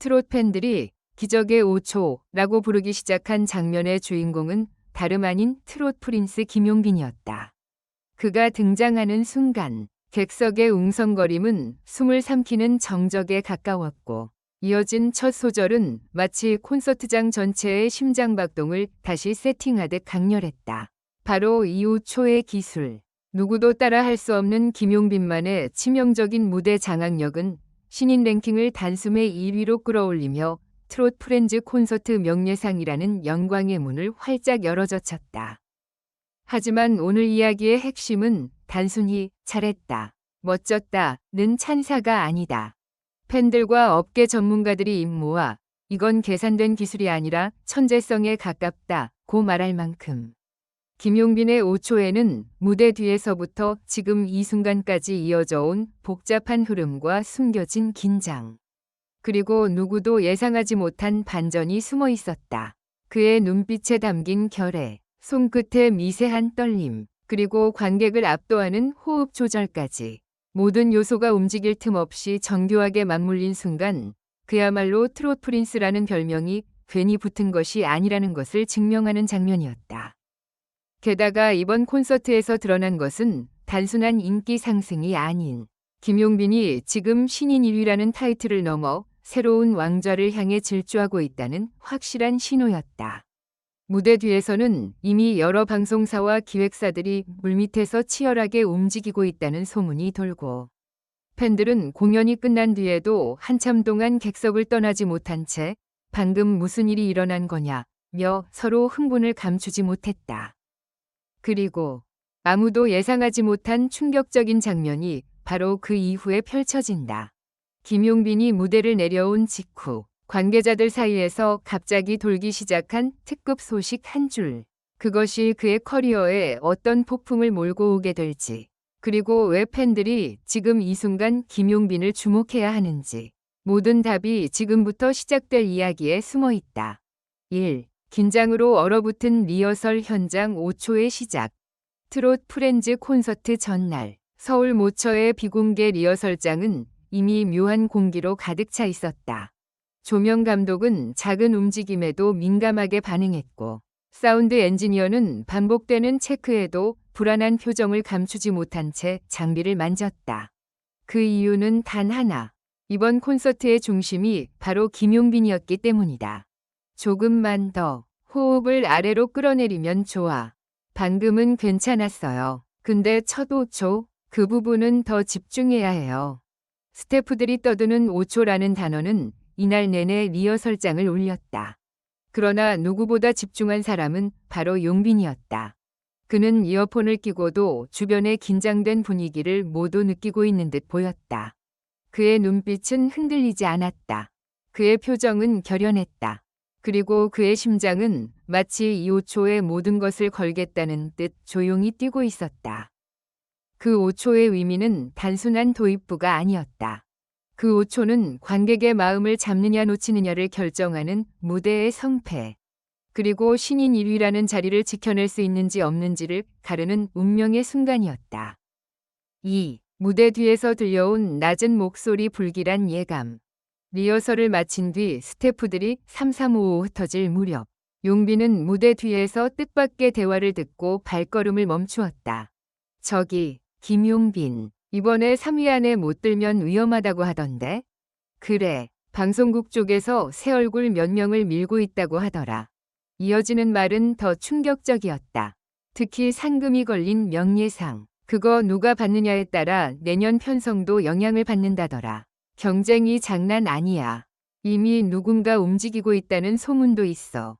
트롯 팬들이 기적의 5초라고 부르기 시작한 장면의 주인공은 다름 아닌 트롯 프린스 김용빈이었다. 그가 등장하는 순간 객석의 웅성거림은 숨을 삼키는 정적에 가까웠고 이어진 첫 소절은 마치 콘서트장 전체의 심장박동을 다시 세팅하듯 강렬했다. 바로 이 5초의 기술. 누구도 따라할 수 없는 김용빈만의 치명적인 무대 장악력은 신인 랭킹을 단숨에 2위로 끌어올리며 트롯 프렌즈 콘서트 명예상이라는 영광의 문을 활짝 열어젖혔다. 하지만 오늘 이야기의 핵심은 단순히 잘했다, 멋졌다는 찬사가 아니다. 팬들과 업계 전문가들이 입모아 이건 계산된 기술이 아니라 천재성에 가깝다고 말할 만큼 김용빈의 5초에는 무대 뒤에서부터 지금 이 순간까지 이어져 온 복잡한 흐름과 숨겨진 긴장, 그리고 누구도 예상하지 못한 반전이 숨어 있었다. 그의 눈빛에 담긴 결의, 손끝의 미세한 떨림, 그리고 관객을 압도하는 호흡 조절까지 모든 요소가 움직일 틈 없이 정교하게 맞물린 순간 그야말로 트롯 프린스라는 별명이 괜히 붙은 것이 아니라는 것을 증명하는 장면이었다. 게다가 이번 콘서트에서 드러난 것은 단순한 인기 상승이 아닌 김용빈이 지금 신인 1위라는 타이틀을 넘어 새로운 왕좌를 향해 질주하고 있다는 확실한 신호였다. 무대 뒤에서는 이미 여러 방송사와 기획사들이 물밑에서 치열하게 움직이고 있다는 소문이 돌고 팬들은 공연이 끝난 뒤에도 한참 동안 객석을 떠나지 못한 채 방금 무슨 일이 일어난 거냐며 서로 흥분을 감추지 못했다. 그리고 아무도 예상하지 못한 충격적인 장면이 바로 그 이후에 펼쳐진다. 김용빈이 무대를 내려온 직후 관계자들 사이에서 갑자기 돌기 시작한 특급 소식 한 줄. 그것이 그의 커리어에 어떤 폭풍을 몰고 오게 될지, 그리고 왜 팬들이 지금 이 순간 김용빈을 주목해야 하는지, 모든 답이 지금부터 시작될 이야기에 숨어 있다. 1. 긴장으로 얼어붙은 리허설 현장 5초의 시작. 트롯 프렌즈 콘서트 전날 서울 모처의 비공개 리허설장은 이미 묘한 공기로 가득 차 있었다. 조명 감독은 작은 움직임에도 민감하게 반응했고 사운드 엔지니어는 반복되는 체크에도 불안한 표정을 감추지 못한 채 장비를 만졌다. 그 이유는 단 하나. 이번 콘서트의 중심이 바로 김용빈이었기 때문이다. 조금만 더 호흡을 아래로 끌어내리면 좋아. 방금은 괜찮았어요. 근데 첫 5초, 그 부분은 더 집중해야 해요. 스태프들이 떠드는 5초라는 단어는 이날 내내 리허설장을 울렸다. 그러나 누구보다 집중한 사람은 바로 용빈이었다. 그는 이어폰을 끼고도 주변의 긴장된 분위기를 모두 느끼고 있는 듯 보였다. 그의 눈빛은 흔들리지 않았다. 그의 표정은 결연했다. 그리고 그의 심장은 마치 이 5초에 모든 것을 걸겠다는 듯 조용히 뛰고 있었다. 그 5초의 의미는 단순한 도입부가 아니었다. 그 5초는 관객의 마음을 잡느냐 놓치느냐를 결정하는 무대의 성패, 그리고 신인 1위라는 자리를 지켜낼 수 있는지 없는지를 가르는 운명의 순간이었다. 2. 무대 뒤에서 들려온 낮은 목소리 불길한 예감. 리허설을 마친 뒤 스태프들이 3355 흩어질 무렵 용빈은 무대 뒤에서 뜻밖의 대화를 듣고 발걸음을 멈추었다. 저기, 김용빈, 이번에 3위 안에 못 들면 위험하다고 하던데? 그래, 방송국 쪽에서 새 얼굴 몇 명을 밀고 있다고 하더라. 이어지는 말은 더 충격적이었다. 특히 상금이 걸린 명예상. 그거 누가 받느냐에 따라 내년 편성도 영향을 받는다더라. 경쟁이 장난 아니야. 이미 누군가 움직이고 있다는 소문도 있어.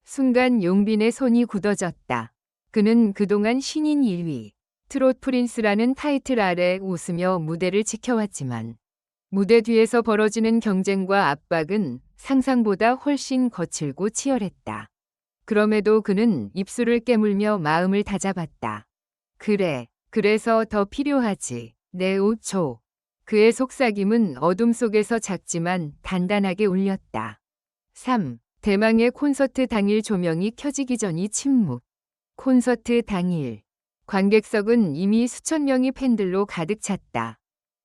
순간 용빈의 손이 굳어졌다. 그는 그동안 신인 1위, 트롯 프린스라는 타이틀 아래 웃으며 무대를 지켜왔지만 무대 뒤에서 벌어지는 경쟁과 압박은 상상보다 훨씬 거칠고 치열했다. 그럼에도 그는 입술을 깨물며 마음을 다잡았다. 그래, 그래서 더 필요하지. 내 5초. 그의 속삭임은 어둠 속에서 작지만 단단하게 울렸다. 3. 대망의 콘서트 당일 조명이 켜지기 전이 침묵. 콘서트 당일. 관객석은 이미 수천 명의 팬들로 가득 찼다.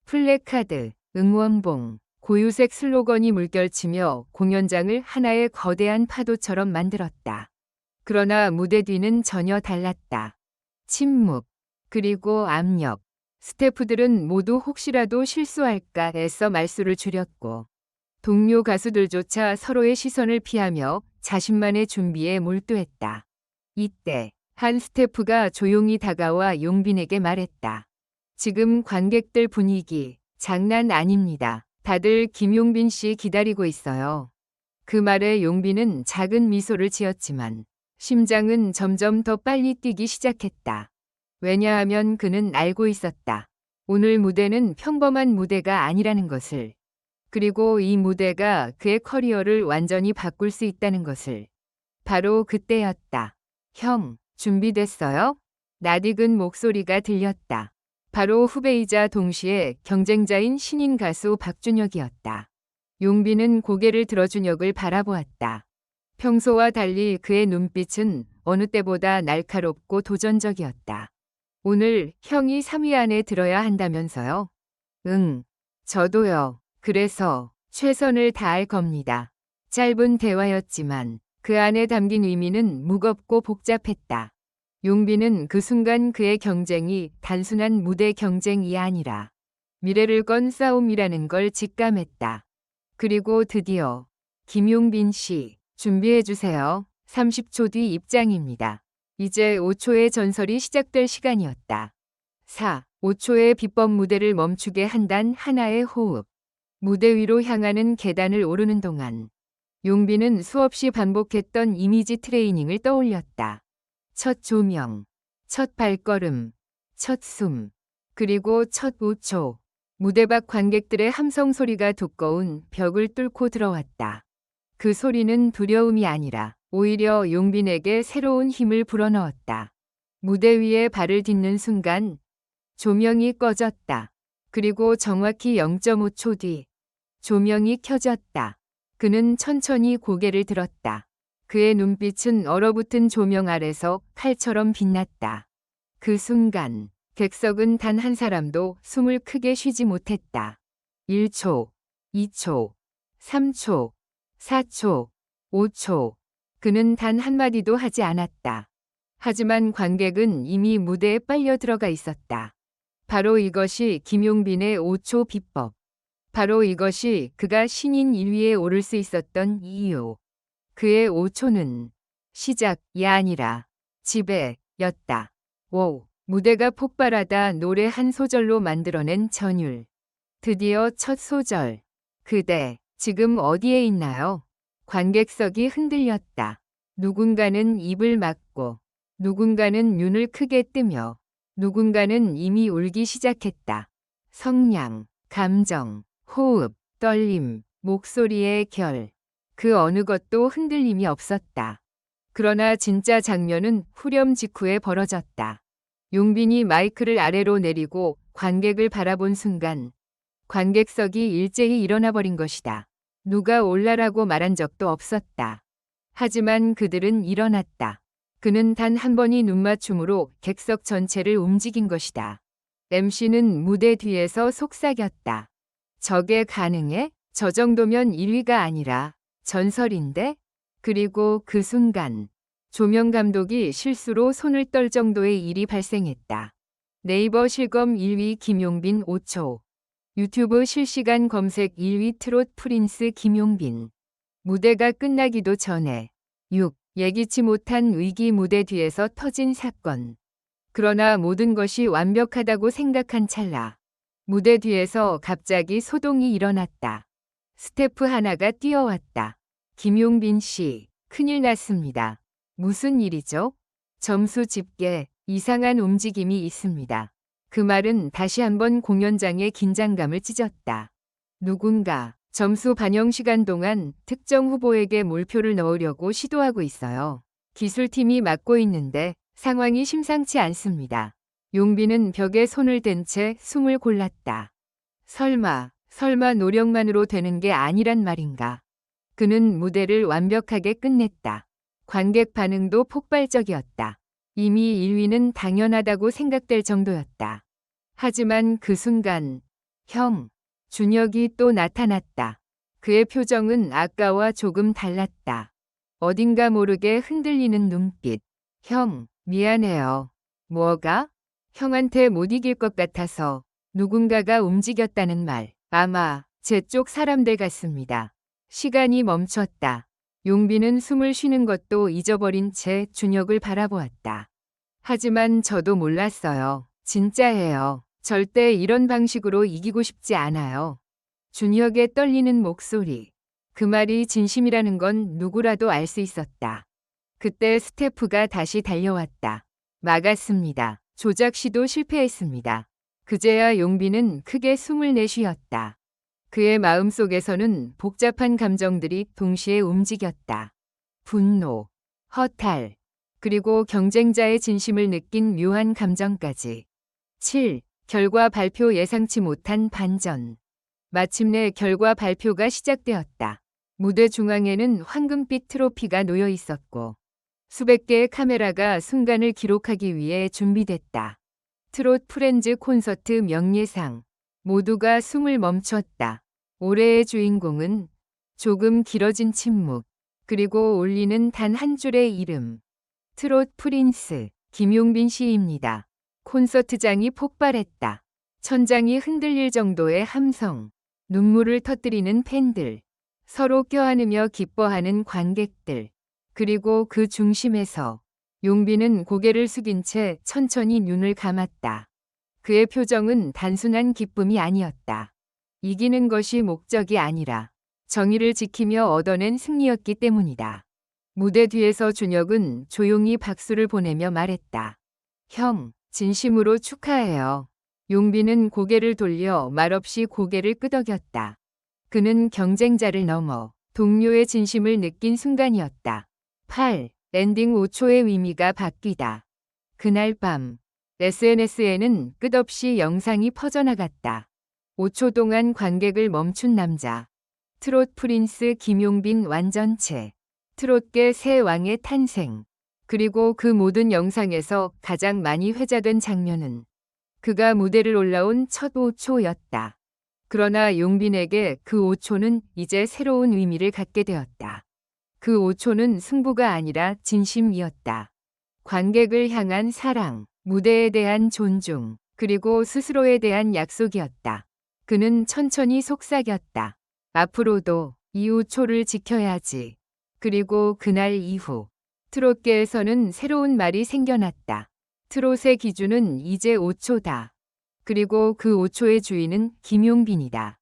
플래카드, 응원봉, 고유색 슬로건이 물결치며 공연장을 하나의 거대한 파도처럼 만들었다. 그러나 무대 뒤는 전혀 달랐다. 침묵, 그리고 압력. 스태프들은 모두 혹시라도 실수할까 애써 말수를 줄였고, 동료 가수들조차 서로의 시선을 피하며 자신만의 준비에 몰두했다. 이때 한 스태프가 조용히 다가와 용빈에게 말했다. 지금 관객들 분위기 장난 아닙니다. 다들 김용빈 씨 기다리고 있어요. 그 말에 용빈은 작은 미소를 지었지만 심장은 점점 더 빨리 뛰기 시작했다. 왜냐하면 그는 알고 있었다. 오늘 무대는 평범한 무대가 아니라는 것을. 그리고 이 무대가 그의 커리어를 완전히 바꿀 수 있다는 것을. 바로 그때였다. 형, 준비됐어요? 낯익은 목소리가 들렸다. 바로 후배이자 동시에 경쟁자인 신인 가수 박준혁이었다. 용빈은 고개를 들어 준혁을 바라보았다. 평소와 달리 그의 눈빛은 어느 때보다 날카롭고 도전적이었다. 오늘 형이 3위 안에 들어야 한다면서요? 응, 저도요. 그래서 최선을 다할 겁니다. 짧은 대화였지만 그 안에 담긴 의미는 무겁고 복잡했다. 용빈은 그 순간 그의 경쟁이 단순한 무대 경쟁이 아니라 미래를 건 싸움이라는 걸 직감했다. 그리고 드디어 김용빈 씨 준비해주세요. 30초 뒤 입장입니다. 이제 5초의 전설이 시작될 시간이었다. 4, 5초의 비법 무대를 멈추게 한단 하나의 호흡. 무대 위로 향하는 계단을 오르는 동안 용빈은 수없이 반복했던 이미지 트레이닝을 떠올렸다. 첫 조명, 첫 발걸음, 첫 숨, 그리고 첫 5초. 무대 밖 관객들의 함성 소리가 두꺼운 벽을 뚫고 들어왔다. 그 소리는 두려움이 아니라 오히려 용빈에게 새로운 힘을 불어넣었다. 무대 위에 발을 딛는 순간 조명이 꺼졌다. 그리고 정확히 0.5초 뒤 조명이 켜졌다. 그는 천천히 고개를 들었다. 그의 눈빛은 얼어붙은 조명 아래서 칼처럼 빛났다. 그 순간 객석은 단 한 사람도 숨을 크게 쉬지 못했다. 1초, 2초, 3초, 4초, 5초. 그는 단 한마디도 하지 않았다. 하지만 관객은 이미 무대에 빨려 들어가 있었다. 바로 이것이 김용빈의 5초 비법. 바로 이것이 그가 신인 1위에 오를 수 있었던 이유. 그의 5초는 시작이 아니라 지배였다. 오, 무대가 폭발하다 노래 한 소절로 만들어낸 전율. 드디어 첫 소절. 그대, 지금 어디에 있나요? 관객석이 흔들렸다. 누군가는 입을 막고, 누군가는 눈을 크게 뜨며, 누군가는 이미 울기 시작했다. 성량, 감정, 호흡, 떨림, 목소리의 결. 그 어느 것도 흔들림이 없었다. 그러나 진짜 장면은 후렴 직후에 벌어졌다. 용빈이 마이크를 아래로 내리고 관객을 바라본 순간 관객석이 일제히 일어나 버린 것이다. 누가 올라라고 말한 적도 없었다. 하지만 그들은 일어났다. 그는 단 한 번의 눈맞춤으로 객석 전체를 움직인 것이다. MC는 무대 뒤에서 속삭였다. 저게 가능해? 저 정도면 1위가 아니라 전설인데? 그리고 그 순간 조명 감독이 실수로 손을 떨 정도의 일이 발생했다. 네이버 실검 1위 김용빈 5초. 유튜브 실시간 검색 1위 트롯 프린스 김용빈. 무대가 끝나기도 전에 6. 예기치 못한 위기 무대 뒤에서 터진 사건. 그러나 모든 것이 완벽하다고 생각한 찰나 무대 뒤에서 갑자기 소동이 일어났다. 스태프 하나가 뛰어왔다. 김용빈 씨, 큰일 났습니다. 무슨 일이죠? 점수 집계, 이상한 움직임이 있습니다. 그 말은 다시 한번 공연장의 긴장감을 찢었다. 누군가 점수 반영 시간 동안 특정 후보에게 몰표를 넣으려고 시도하고 있어요. 기술팀이 맡고 있는데 상황이 심상치 않습니다. 용빈은 벽에 손을 댄 채 숨을 골랐다. 설마 노력만으로 되는 게 아니란 말인가. 그는 무대를 완벽하게 끝냈다. 관객 반응도 폭발적이었다. 이미 1위는 당연하다고 생각될 정도였다. 하지만 그 순간, 형, 준혁이 또 나타났다. 그의 표정은 아까와 조금 달랐다. 어딘가 모르게 흔들리는 눈빛. 형, 미안해요. 뭐가? 형한테 못 이길 것 같아서. 누군가가 움직였다는 말. 아마 제 쪽 사람들 같습니다. 시간이 멈췄다. 용빈은 숨을 쉬는 것도 잊어버린 채 준혁을 바라보았다. 하지만 저도 몰랐어요. 진짜예요. 절대 이런 방식으로 이기고 싶지 않아요. 준혁의 떨리는 목소리. 그 말이 진심이라는 건 누구라도 알 수 있었다. 그때 스태프가 다시 달려왔다. 막았습니다. 조작 시도 실패했습니다. 그제야 용빈은 크게 숨을 내쉬었다. 그의 마음속에서는 복잡한 감정들이 동시에 움직였다. 분노, 허탈, 그리고 경쟁자의 진심을 느낀 묘한 감정까지. 7. 결과 발표 예상치 못한 반전. 마침내 결과 발표가 시작되었다. 무대 중앙에는 황금빛 트로피가 놓여 있었고 수백 개의 카메라가 순간을 기록하기 위해 준비됐다. 트롯 프렌즈 콘서트 명예상. 모두가 숨을 멈췄다. 올해의 주인공은 조금 길어진 침묵, 그리고 울리는 단 한 줄의 이름. 트롯 프린스 김용빈 씨입니다. 콘서트장이 폭발했다. 천장이 흔들릴 정도의 함성, 눈물을 터뜨리는 팬들, 서로 껴안으며 기뻐하는 관객들, 그리고 그 중심에서 용빈은 고개를 숙인 채 천천히 눈을 감았다. 그의 표정은 단순한 기쁨이 아니었다. 이기는 것이 목적이 아니라 정의를 지키며 얻어낸 승리였기 때문이다. 무대 뒤에서 준혁은 조용히 박수를 보내며 말했다. 형, 진심으로 축하해요. 용빈은 고개를 돌려 말없이 고개를 끄덕였다. 그는 경쟁자를 넘어 동료의 진심을 느낀 순간이었다. 8. 엔딩 5초의 의미가 바뀌다. 그날 밤 SNS에는 끝없이 영상이 퍼져나갔다. 5초 동안 관객을 멈춘 남자. 트롯 프린스 김용빈 완전체. 트롯계 새 왕의 탄생. 그리고 그 모든 영상에서 가장 많이 회자된 장면은 그가 무대를 올라온 첫 5초였다. 그러나 용빈에게 그 5초는 이제 새로운 의미를 갖게 되었다. 그 5초는 승부가 아니라 진심이었다. 관객을 향한 사랑, 무대에 대한 존중, 그리고 스스로에 대한 약속이었다. 그는 천천히 속삭였다. 앞으로도 이 5초를 지켜야지. 그리고 그날 이후 트롯계에서는 새로운 말이 생겨났다. 트롯의 기준은 이제 5초다. 그리고 그 5초의 주인은 김용빈이다.